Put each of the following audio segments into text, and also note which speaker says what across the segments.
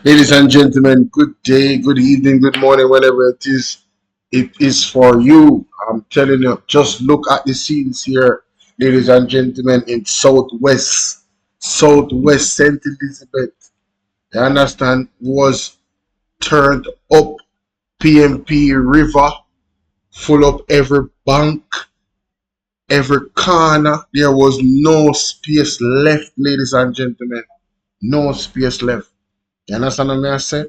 Speaker 1: Ladies and gentlemen, good day, good evening, good morning, whenever it is. It is for you. I'm telling you, just look at the scenes here, ladies and gentlemen, in Southwest St. Elizabeth. You understand? Was turned up PMP River, full up every bank, every corner. There was no space left, ladies and gentlemen. No space left. You understand what I say?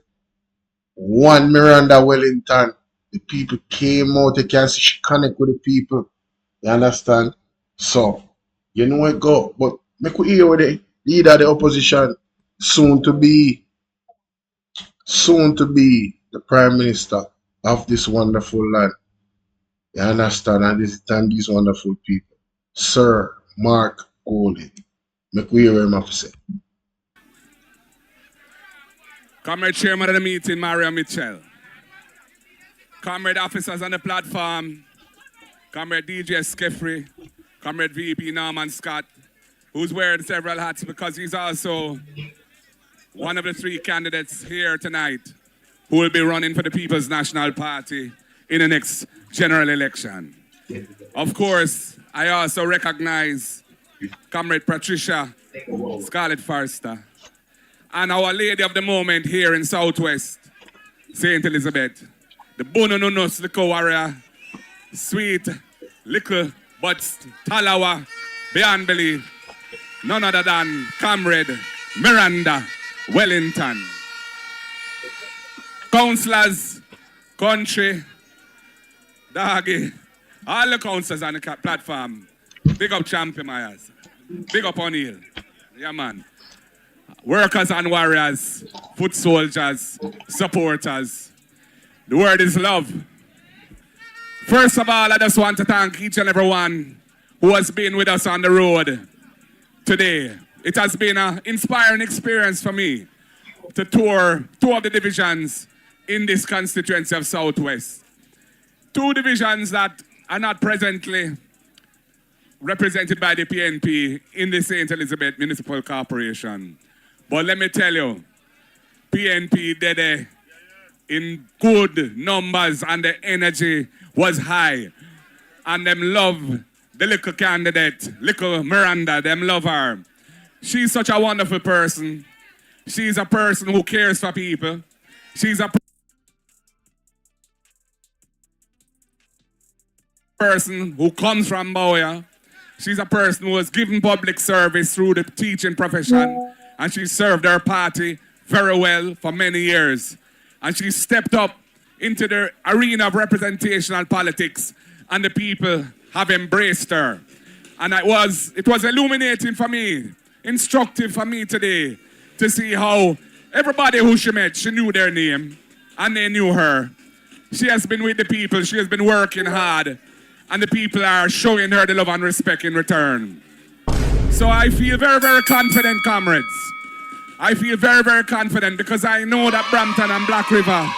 Speaker 1: One Miranda Wellington. The people came out. You can see she connect with the people. You understand? So, you know it go. But make we hear with the leader of the opposition, soon to be the Prime Minister of this wonderful land. You understand? And this time these wonderful people. Sir Mark Coley. Make we hear what him have to say.
Speaker 2: Comrade Chairman of the meeting, Mario Mitchell. Comrade officers on the platform, Comrade DJ Skeffrey, Comrade VP Norman Scott, who's wearing several hats because he's also one of the three candidates here tonight who will be running for the People's National Party in the next general election. Of course, I also recognize Comrade Patricia Scarlett Forster and our lady of the moment here in Southwest St. Elizabeth, the Bononunus little warrior, sweet, little, but talawa, beyond belief, none other than Comrade Miranda Wellington. Councillors, country, doggy, all the councillors on the platform, big up Champion Myers, big up O'Neill, yeah man. Workers and warriors, foot soldiers, supporters. The word is love. First of all, I just want to thank each and every one who has been with us on the road today. It has been an inspiring experience for me to tour two of the divisions in this constituency of Southwest. Two divisions that are not presently represented by the PNP in the St. Elizabeth Municipal Corporation. But let me tell you, PNP did it in good numbers and the energy was high. And them love the little candidate, little Miranda, them love her. She's such a wonderful person. She's a person who cares for people. She's a person who comes from Boya. She's a person who has given public service through the teaching profession. And she served her party very well for many years. And she stepped up into the arena of representational politics, and the people have embraced her. And it was illuminating for me, instructive for me today, to see how everybody who she met, she knew their name, and they knew her. She has been with the people, she has been working hard, and the people are showing her the love and respect in return. So I feel very, very confident, comrades. I feel very, very confident because I know that Brampton and Black River,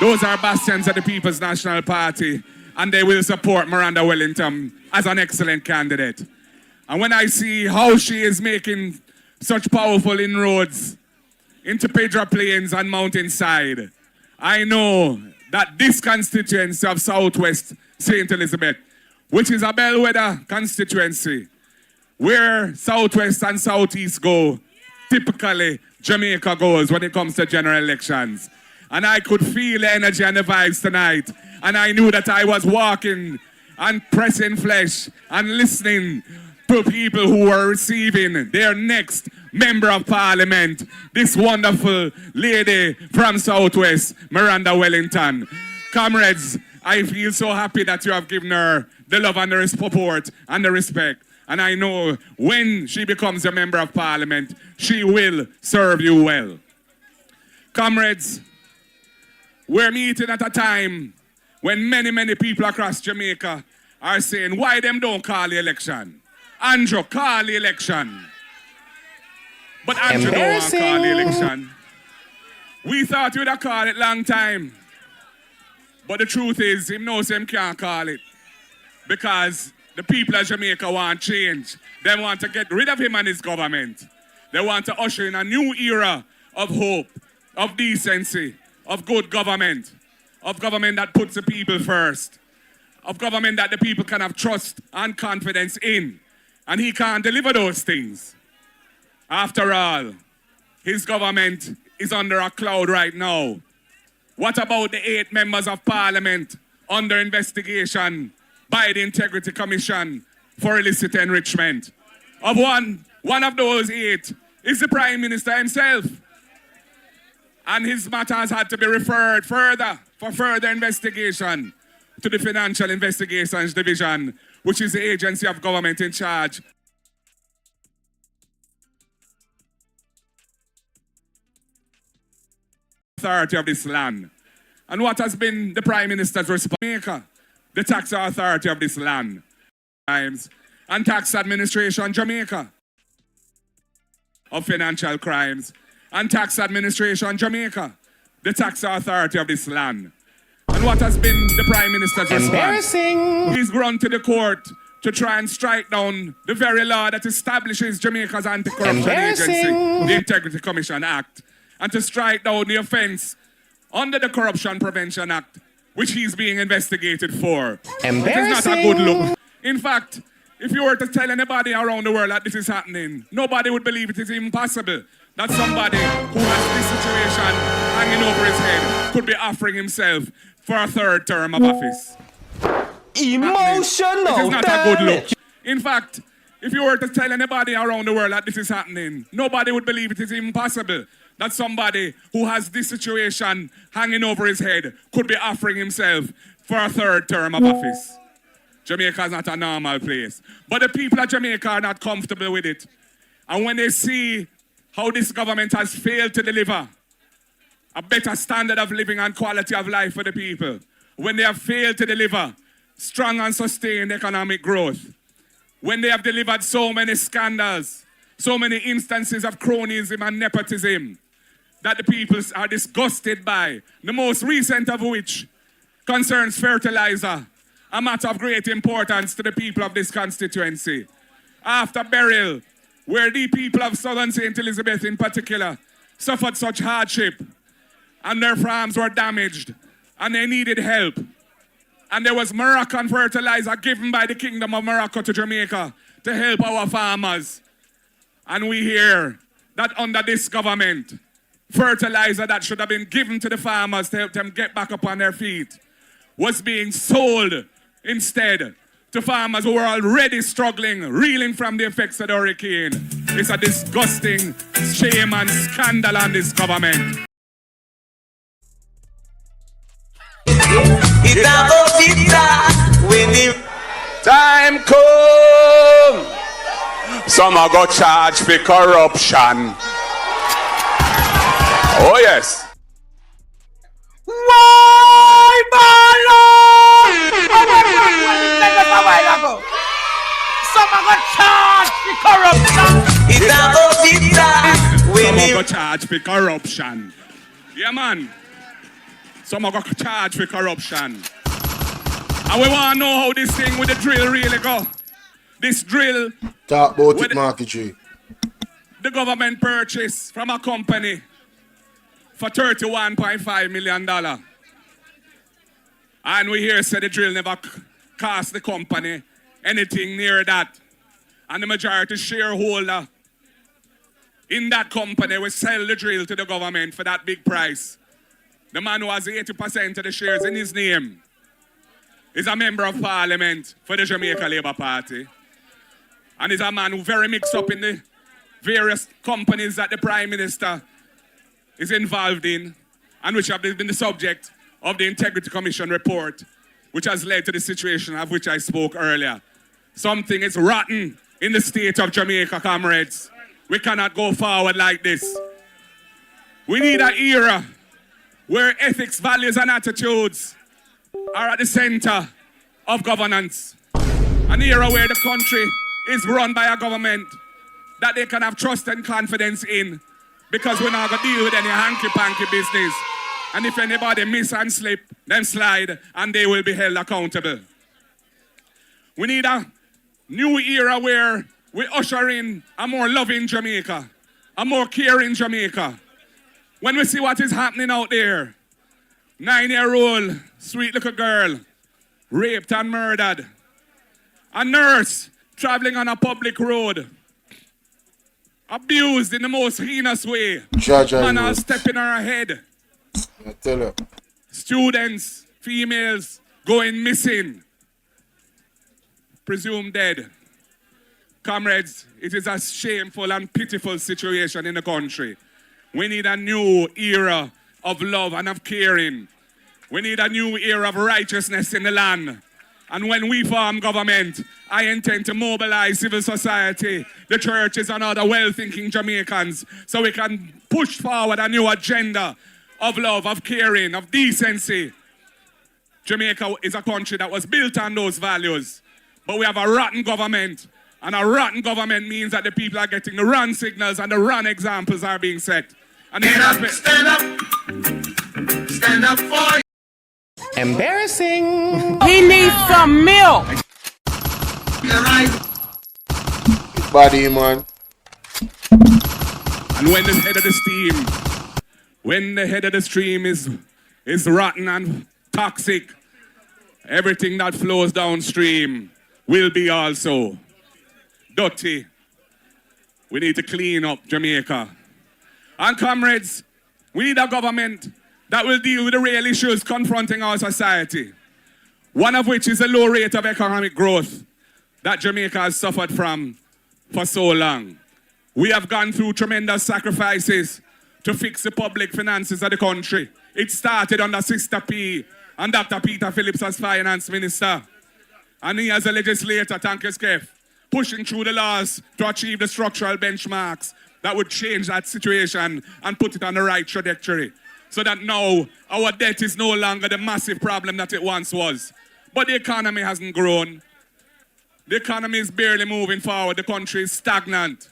Speaker 2: those are bastions of the People's National Party, and they will support Miranda Wellington as an excellent candidate. And when I see how she is making such powerful inroads into Pedro Plains and Mountainside, I know that this constituency of Southwest St. Elizabeth, which is a bellwether constituency, where Southwest and Southeast go, typically Jamaica goes when it comes to general elections. And I could feel the energy and the vibes tonight. And I knew that I was walking and pressing flesh and listening to people who were receiving their next member of parliament, this wonderful lady from Southwest, Miranda Wellington. Comrades, I feel so happy that you have given her the love and the support and the respect. And I know when she becomes a member of parliament, she will serve you well. Comrades, we're meeting at a time when many, many people across Jamaica are saying, why them don't call the election? Andrew, call the election. But Andrew don't want to call the election. We thought we'd have called it long time. But the truth is, him knows him can't call it. Because the people of Jamaica want change. They want to get rid of him and his government. They want to usher in a new era of hope of decency, of good government, of government that puts the people first, of government that the people can have trust and confidence in. And he can't deliver those things. After all, his government is under a cloud right now. What about the 8 members of parliament under investigation by the Integrity Commission for illicit enrichment? Of one of those 8 is the Prime Minister himself. And his matter has had to be referred further for further investigation to the Financial Investigations Division, which is the agency of government in charge. Authority of this land. And what has been the Prime Minister's response? The tax authority of this land. And tax administration Jamaica of financial crimes. And tax administration Jamaica, the tax authority of this land. And what has been the Prime Minister's response? He's run to the court to try and strike down the very law that establishes Jamaica's anti-corruption agency, the Integrity Commission Act, and to strike down the offense under the Corruption Prevention Act, which he's being investigated for. It is not a good look. In fact, if you were to tell anybody around the world that this is happening, nobody would believe it is impossible that somebody who has this situation hanging over his head could be offering himself for a 3rd term of office.
Speaker 3: Emotional.
Speaker 2: It is not a good look. In fact, if you were to tell anybody around the world that this is happening, nobody would believe it is impossible that somebody who has this situation hanging over his head could be offering himself for a 3rd term of office. Jamaica is not a normal place. But the people of Jamaica are not comfortable with it. And when they see how this government has failed to deliver a better standard of living and quality of life for the people, when they have failed to deliver strong and sustained economic growth, when they have delivered so many scandals, so many instances of cronyism and nepotism that the people are disgusted by, the most recent of which concerns fertilizer, a matter of great importance to the people of this constituency. After Beryl, where the people of Southern St. Elizabeth in particular suffered such hardship, and their farms were damaged, and they needed help. And there was Moroccan fertilizer given by the Kingdom of Morocco to Jamaica to help our farmers. And we hear that under this government, fertilizer that should have been given to the farmers to help them get back up on their feet was being sold instead to farmers who were already struggling, reeling from the effects of the hurricane. It's a disgusting shame and scandal on this government.
Speaker 4: Time come. Some are got charged for corruption. Oh yes.
Speaker 3: Why, Bolo? A while ago. Some are got charged for corruption.
Speaker 2: Some are got charged for corruption. Yeah, man. Some are got charged for corruption. And we want to know how this thing with the drill really go. This drill.
Speaker 1: Talk about it, Marky G.
Speaker 2: The government purchased from a company for $31.5 million. And we hear say the drill never cost the company anything near that. And the majority shareholder in that company will sell the drill to the government for that big price. The man who has 80% of the shares in his name is a member of parliament for the Jamaica Labour Party. And is a man who very mixed up in the various companies that the Prime Minister is involved in and which have been the subject of the Integrity Commission report, which has led to the situation of which I spoke earlier. Something is rotten in the state of Jamaica, comrades. We cannot go forward like this. We need an era where ethics, values, and attitudes are at the center of governance. An era where the country is run by a government that they can have trust and confidence in, because we're not going to deal with any hanky-panky business. And if anybody miss and slip, then slide, and they will be held accountable. We need a new era where we usher in a more loving Jamaica, a more caring Jamaica, When we see what is happening out there, 9-year-old, sweet little girl, raped and murdered. A nurse traveling on a public road, abused in the most heinous way. Man are stepping on her head.
Speaker 1: I tell you.
Speaker 2: Students, females, going missing. Presumed dead. Comrades, it is a shameful and pitiful situation in the country. We need a new era of love and of caring. We need a new era of righteousness in the land. And when we form government, I intend to mobilize civil society, the churches and other well-thinking Jamaicans so we can push forward a new agenda of love, of caring, of decency. Jamaica is a country that was built on those values. But we have a rotten government. And a rotten government means that the people are getting the wrong signals and the wrong examples are being set. And
Speaker 3: Stand up for you.
Speaker 5: Embarrassing.
Speaker 3: He needs some milk.
Speaker 1: Body, man.
Speaker 2: And when the head of the stream is rotten and toxic, everything that flows downstream will be also dirty. We need to clean up Jamaica. And comrades, we need a government that will deal with the real issues confronting our society. One of which is the low rate of economic growth that Jamaica has suffered from for so long. We have gone through tremendous sacrifices to fix the public finances of the country. It started under Sister P and Dr. Peter Phillips as finance minister. And he as a legislator, thank you, Skeff, pushing through the laws to achieve the structural benchmarks that would change that situation and put it on the right trajectory. So that now our debt is no longer the massive problem that it once was. But the economy hasn't grown. The economy is barely moving forward. The country is stagnant.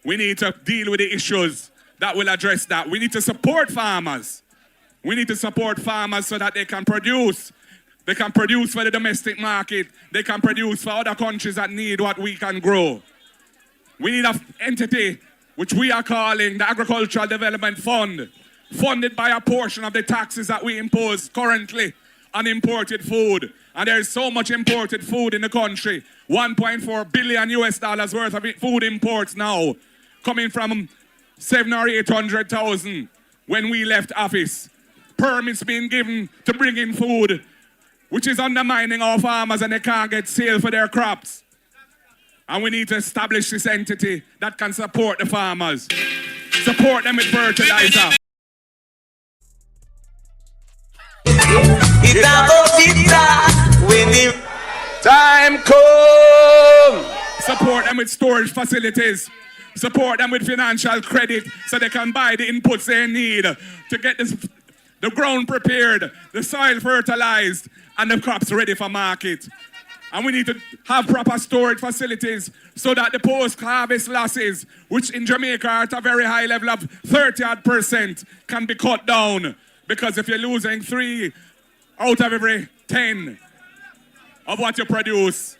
Speaker 2: We need to deal with the issues that will address that. We need to support farmers. We need to support farmers so that they can produce. They can produce for the domestic market. They can produce for other countries that need what we can grow. We need an entity which we are calling the Agricultural Development Fund, funded by a portion of the taxes that we impose currently on imported food. And there is so much imported food in the country, 1.4 billion US dollars worth of food imports now, coming from 700,000 or 800,000 when we left office. Permits being given to bring in food, which is undermining our farmers and they can't get sale for their crops. And we need to establish this entity that can support the farmers. Support them with fertilizer.
Speaker 4: Time come.
Speaker 2: Support them with storage facilities. Support them with financial credit so they can buy the inputs they need to get the ground prepared, the soil fertilized, and the crops ready for market. And we need to have proper storage facilities so that the post-harvest losses, which in Jamaica are at a very high level of 30%, can be cut down. Because if you're losing 3 out of every 10 of what you produce,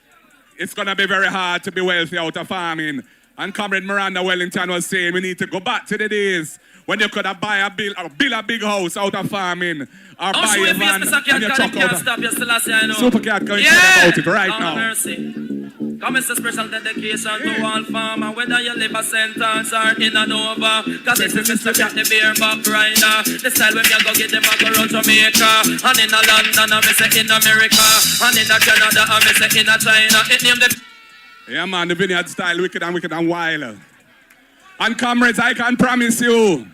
Speaker 2: it's going to be very hard to be wealthy out of farming. And Comrade Miranda Wellington was saying we need to go back to the days when you could have build a big house out of farming, or buy a van and your truck out of... Supercat going to talk about it right now.
Speaker 6: Mercy. Come it's a special dedication to all farmer, whether you live a sentence or in and over. Cause this is Mr. Cat, the beer back rider. The style when you go get them, I go around Jamaica. And in a London, I say in America. And in a Canada, I say in a China. It name the...
Speaker 2: Yeah man, the vineyard style, wicked and wild. And comrades, I can promise you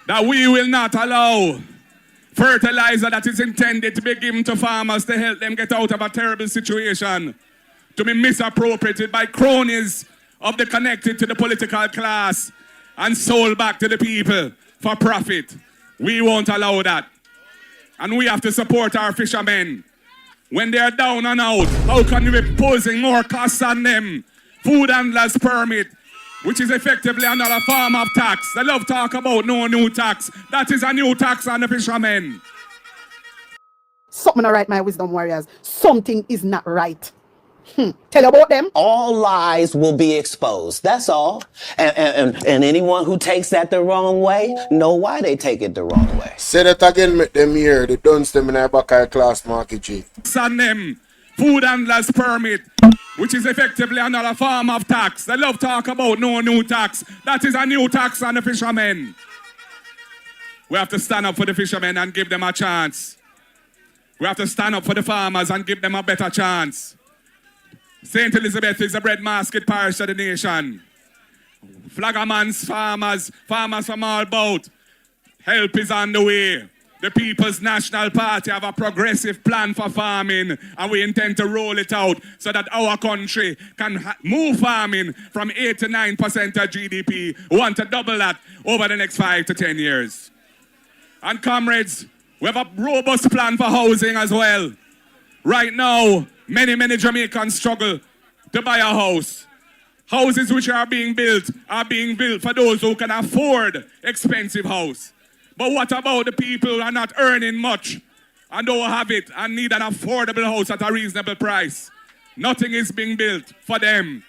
Speaker 2: that we will not allow fertilizer that is intended to be given to farmers to help them get out of a terrible situation to be misappropriated by cronies of the connected to the political class and sold back to the people for profit. We won't allow that. And we have to support our fishermen. When they are down and out, how can we be imposing more costs on them? Food handlers permit, which is effectively another form of tax. They love talk about no new tax. That is a new tax on the fishermen.
Speaker 7: Something not right, my wisdom warriors. Something is not right.
Speaker 3: Tell about them.
Speaker 5: All lies will be exposed. That's all. And anyone who takes that the wrong way know why they take it the wrong way.
Speaker 1: Say that again, make them hear. They don't them in a back high class market, G.
Speaker 2: And them food handlers permit, which is effectively another form of tax. They love talk about no new tax. That is a new tax on the fishermen. We have to stand up for the fishermen and give them a chance. We have to stand up for the farmers and give them a better chance. St. Elizabeth is the breadbasket parish of the nation. Flaggermans, farmers from all about. Help is on the way. The People's National Party have a progressive plan for farming, and we intend to roll it out so that our country can move farming from 8 to 9% of GDP. We want to double that over the next 5 to 10 years. And comrades, we have a robust plan for housing as well. Right now, many Jamaicans struggle to buy a house. Houses which are being built for those who can afford expensive house. But what about the people who are not earning much and don't have it and need an affordable house at a reasonable price? Nothing is being built for them.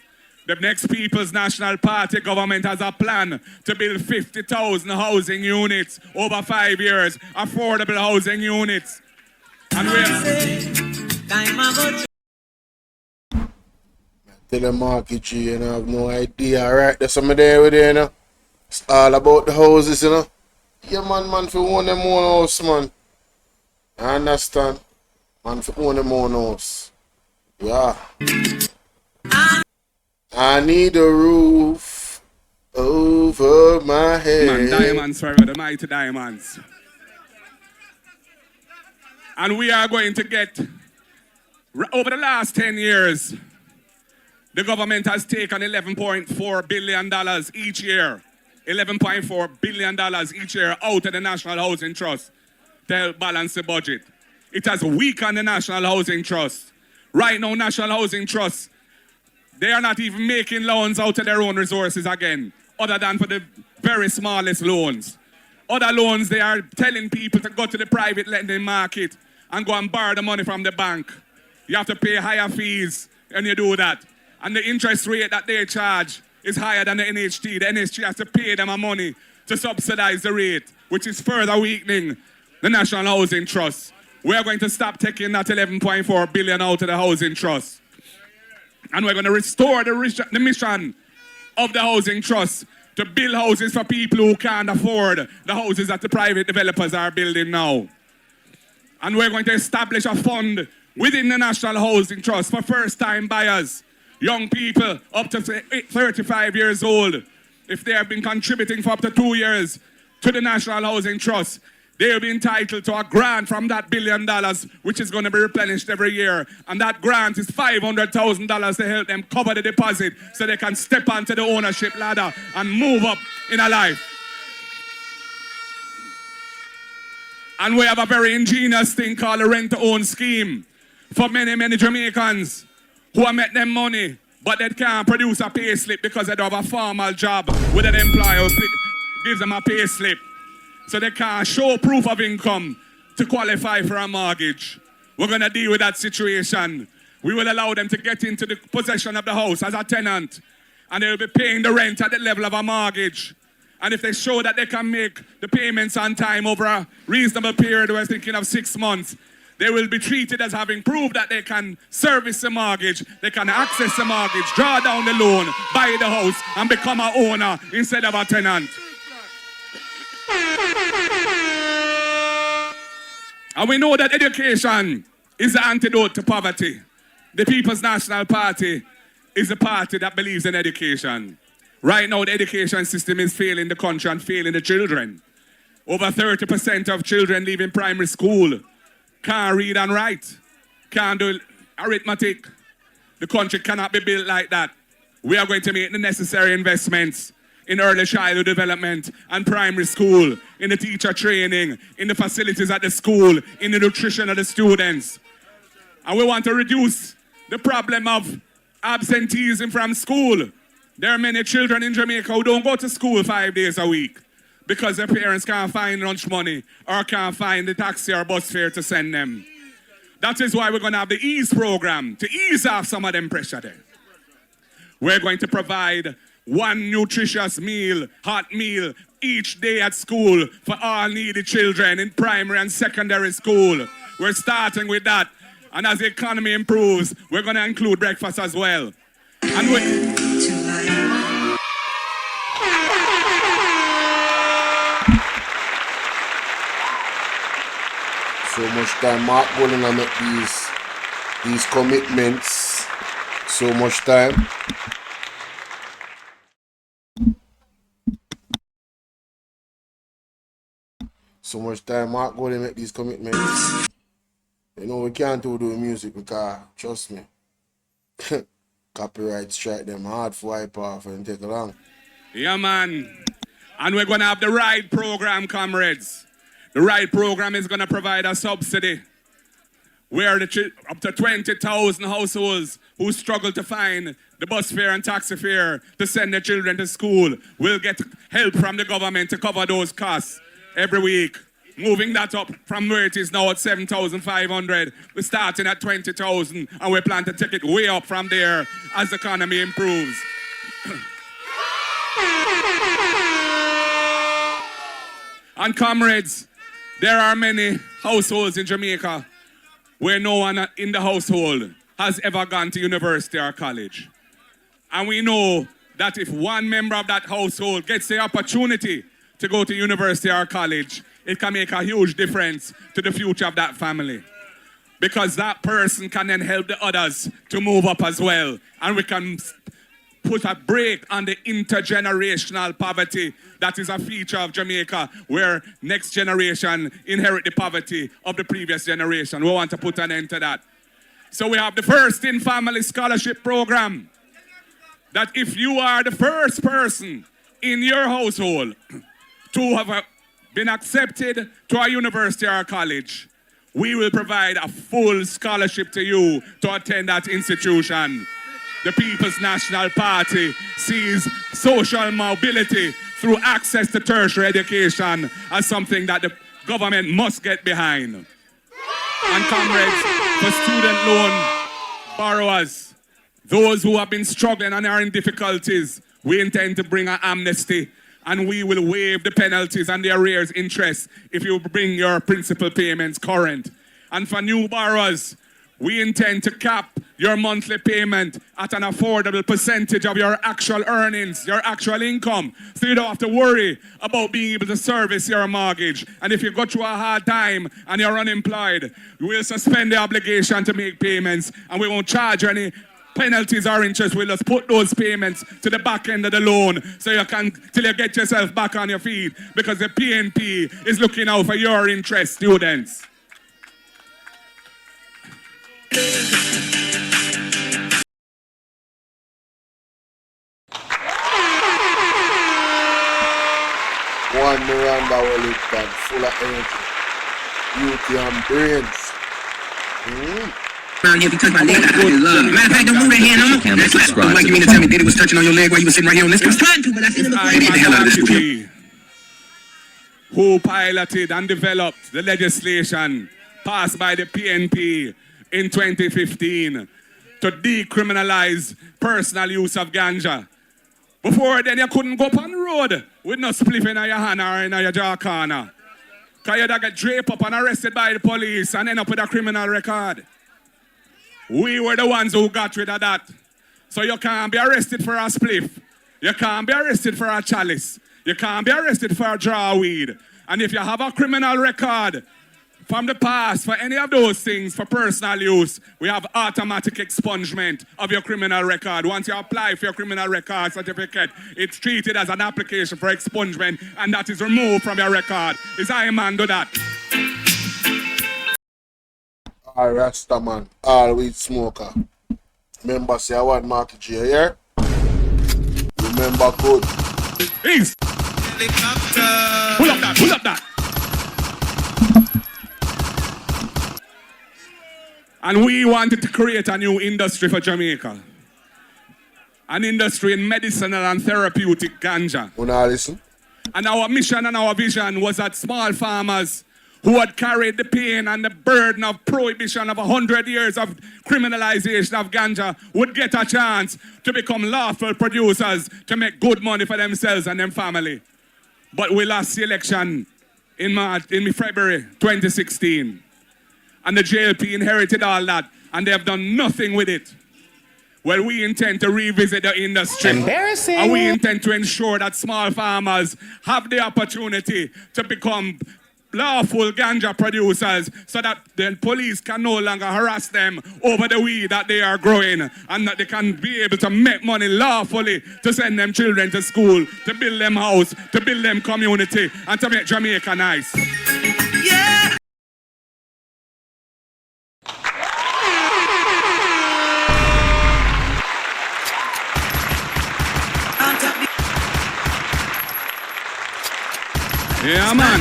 Speaker 2: The next People's National Party government has a plan to build 50,000 housing units over 5 years, affordable housing units. And
Speaker 1: Telemarket, you know, I have no idea. Right, there's some there with you know. It's all about the houses, you know. Yeah, man, for own them own house, man. I understand. Man, for own them own house. Yeah. I need a roof over my head.
Speaker 2: Man, diamonds forever, the mighty diamonds. And we are going to get, over the last 10 years, the government has taken $11.4 billion each year. $11.4 billion each year out of the National Housing Trust to help balance the budget. It has weakened the National Housing Trust. Right now, National Housing Trust, they are not even making loans out of their own resources again, other than for the very smallest loans. Other loans, they are telling people to go to the private lending market and go and borrow the money from the bank. You have to pay higher fees when you do that. And the interest rate that they charge is higher than the NHT. The NHT has to pay them money to subsidize the rate, which is further weakening the National Housing Trust. We are going to stop taking that 11.4 billion out of the Housing Trust. And we're going to restore the mission of the Housing Trust to build houses for people who can't afford the houses that the private developers are building now. And we're going to establish a fund within the National Housing Trust for first-time buyers, young people up to 35 years old. If they have been contributing for up to 2 years to the National Housing Trust, they will be entitled to a grant from that $1 billion, which is going to be replenished every year. And that grant is $500,000 to help them cover the deposit so they can step onto the ownership ladder and move up in a life. And we have a very ingenious thing called a rent-to-own scheme for many Jamaicans who have made them money, but they can't produce a pay slip because they don't have a formal job with an employer who gives them a pay slip. So they can't show proof of income to qualify for a mortgage. We're going to deal with that situation. We will allow them to get into the possession of the house as a tenant, and they will be paying the rent at the level of a mortgage. And if they show that they can make the payments on time over a reasonable period, we're thinking of 6 months, they will be treated as having proved that they can service the mortgage, they can access the mortgage, draw down the loan, buy the house, and become an owner instead of a tenant. And we know that education is the antidote to poverty. The People's National Party is a party that believes in education. Right now, the education system is failing the country and failing the children. Over 30% of children leaving primary school can't read and write, can't do arithmetic. The country cannot be built like that. We are going to make the necessary investments in early childhood development and primary school, in the teacher training, in the facilities at the school, in the nutrition of the students. And we want to reduce the problem of absenteeism from school. There are many children in Jamaica who don't go to school 5 days a week because their parents can't find lunch money or can't find the taxi or bus fare to send them. That is why we're going to have the ease program to ease off some of them pressure there. We're going to provide one nutritious meal, hot meal, each day at school for all needy children in primary and secondary school. We're starting with that. And as the economy improves, we're going to include breakfast as well. And we...
Speaker 1: So much time Mark going to make these commitments. So much time. So much time Mark going to make these commitments. You know, we can't do music because, trust me, copyright strike them hard for wipe off and take long.
Speaker 2: Yeah, man. And we're going to have the RIDE program, comrades. The RIDE program is going to provide a subsidy where up to 20,000 households who struggle to find the bus fare and taxi fare to send their children to school will get help from the government to cover those costs every week. Moving that up from where it is now at 7,500. We're starting at 20,000 and we plan to take it way up from there as the economy improves. And comrades, there are many households in Jamaica where no one in the household has ever gone to university or college. And we know that if one member of that household gets the opportunity to go to university or college, it can make a huge difference to the future of that family. Because that person can then help the others to move up as well. And we can put a break on the intergenerational poverty that is a feature of Jamaica, where next generation inherit the poverty of the previous generation. We want to put an end to that. So we have the First in Family Scholarship Program. That if you are the first person in your household to have been accepted to a university or a college, we will provide a full scholarship to you to attend that institution. The People's National Party sees social mobility through access to tertiary education as something that the government must get behind. And comrades, for student loan borrowers, those who have been struggling and are in difficulties, we intend to bring an amnesty, and we will waive the penalties and the arrears interest if you bring your principal payments current. And for new borrowers, we intend to cap your monthly payment at an affordable percentage of your actual earnings, your actual income, so you don't have to worry about being able to service your mortgage. And if you go through a hard time and you're unemployed, we'll suspend the obligation to make payments, and we won't charge you any penalties or interest. We'll just put those payments to the back end of the loan so you can, till you get yourself back on your feet, because the PNP is looking out for your interest, students.
Speaker 1: One Miranda Wellington, full of energy, beauty and brains.
Speaker 7: Around here because my leg got out of love. Matter of fact, don't move that hand no more. That's like you mean to tell me Diddy was touching on your leg while you were sitting right here on this? I was trying to, but I didn't get the hell out of this studio.
Speaker 2: Who piloted and developed the legislation passed by the PNP in 2015 to decriminalize personal use of ganja. Before then, you couldn't go up on the road with no spliff in your hand or in your jaw corner. Because you'd get draped up and arrested by the police and end up with a criminal record. We were the ones who got rid of that. So you can't be arrested for a spliff. You can't be arrested for a chalice. You can't be arrested for a draw weed. And if you have a criminal record from the past for any of those things for personal use, we have automatic expungement of your criminal record. Once you apply for your criminal record certificate, it's treated as an application for expungement, and that is removed from your record. Is I man do that?
Speaker 1: All Rasta man, all weed smoker. Remember say I want Marky J here? Remember good.
Speaker 2: East. Pull up that, pull up that. And we wanted to create a new industry for Jamaica. An industry in medicinal and therapeutic ganja.
Speaker 1: Wanna listen?
Speaker 2: And our mission and our vision was that small farmers who had carried the pain and the burden of prohibition of 100 years of criminalization of ganja would get a chance to become lawful producers to make good money for themselves and their family. But we lost the election in February 2016. And the JLP inherited all that, and they have done nothing with it. Well, we intend to revisit the industry.
Speaker 3: Embarrassing.
Speaker 2: And we intend to ensure that small farmers have the opportunity to become lawful ganja producers so that the police can no longer harass them over the weed that they are growing, and that they can be able to make money lawfully to send them children to school, to build them house, to build them community, and to make Jamaica nice.
Speaker 6: Yeah.
Speaker 2: Yeah, man.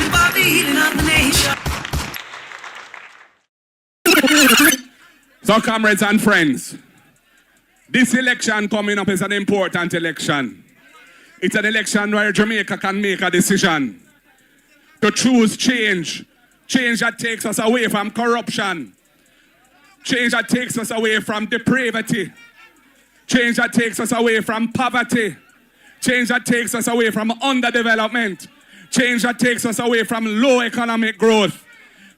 Speaker 2: So, comrades and friends, this election coming up is an important election. It's an election where Jamaica can make a decision to choose change. Change that takes us away from corruption. Change that takes us away from depravity. Change that takes us away from poverty. Change that takes us away from underdevelopment. Change that takes us away from low economic growth.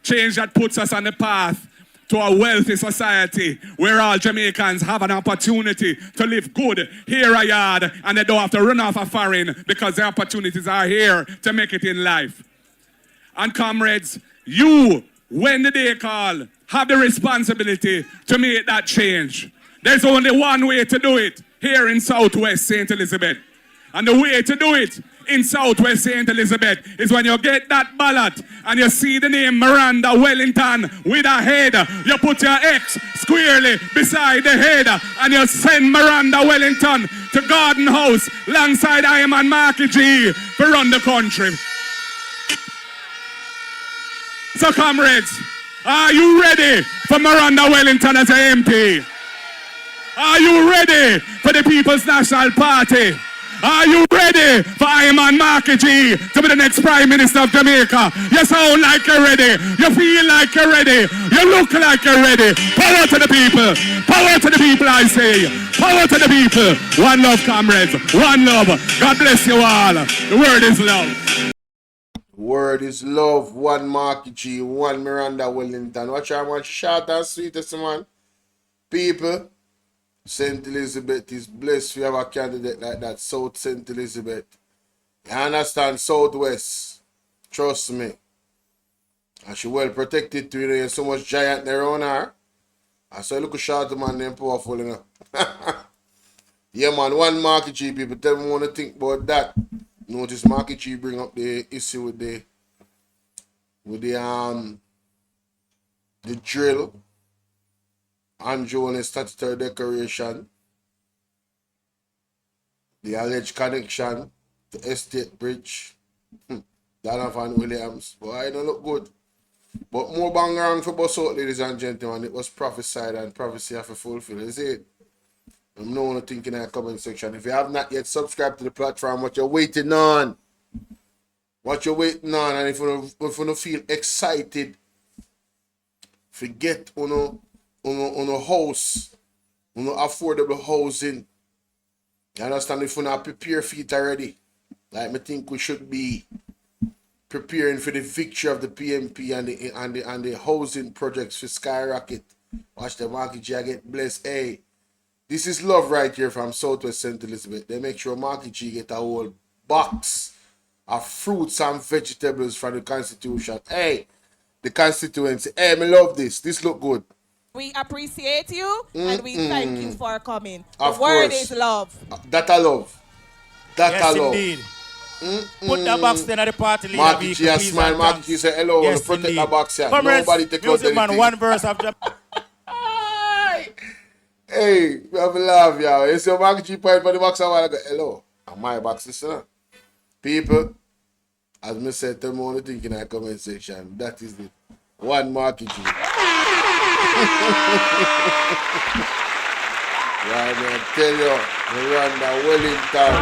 Speaker 2: Change that puts us on the path to a wealthy society where all Jamaicans have an opportunity to live good here a yard, and they don't have to run off a foreign because the opportunities are here to make it in life. And comrades, you, when the day call, have the responsibility to make that change. There's only one way to do it here in Southwest St. Elizabeth. And the way to do it in Southwest St. Elizabeth is when you get that ballot and you see the name Miranda Wellington with a head, you put your X squarely beside the head and you send Miranda Wellington to Garden House alongside I am and Marky G to run the country. So comrades, are you ready for Miranda Wellington as an MP? Are you ready for the People's National Party? Are you ready for Iman Marky G to be the next Prime Minister of Jamaica? You sound like you're ready. You feel like you're ready. You look like you're ready. Power to the people. Power to the people, I say. Power to the people. One love, comrades. One love. God bless you all. The word is love.
Speaker 1: Word is love. One Marky G, one Miranda Wellington. Watch out, man. Shout out sweetest, man. People. St. Elizabeth is blessed to have a candidate like that. South St. Elizabeth. You understand? Southwest. Trust me. And she well protected too. You know, so much giant there on her. I saw look a short man them powerful, you know. Yeah, man. One Marky G, people tell me want to think about that. Notice Marky G bring up the issue with the drill. Andrew on a statutory decoration, the alleged connection to Estate Bridge, Donovan Williams. Boy, I don't look good. But more bang around for bus out, ladies and gentlemen. It was prophesied and prophecy have to fulfill. Is it? I'm no one thinking in the comment section. If you have not yet subscribed to the platform, what you're waiting on? What you're waiting on? And if you don't feel excited, forget on a house, on affordable housing. You understand? If we not prepare for it already, like I think we should be preparing for the victory of the PMP and the housing projects for skyrocket. Watch the Marky G get blessed. Hey, this is love right here from Southwest St. Elizabeth. They make sure Marky G get a whole box of fruits and vegetables from the Constitution. Hey, the constituency. Hey, me love this. This look good.
Speaker 8: We appreciate you and we thank you for coming.
Speaker 1: Of
Speaker 8: the word
Speaker 1: course.
Speaker 8: is love.
Speaker 1: That I love. That
Speaker 3: yes,
Speaker 1: I love.
Speaker 3: Indeed. Put that box there at the party leader.
Speaker 1: Marky G has smile. Marky G say hello.
Speaker 3: Yes,
Speaker 1: Protect
Speaker 3: indeed.
Speaker 1: the box here.
Speaker 3: Comrades,
Speaker 1: Nobody take out
Speaker 3: music man,
Speaker 1: anything.
Speaker 3: one verse after.
Speaker 1: Hey, we have a laugh, y'all. You see Marky G point for the box a while ago. Hello. And my box is sir. People, as me said, tell me what you think in the comment section. That is the one Marky G. Yeah, man, tell you, Miranda Wellington.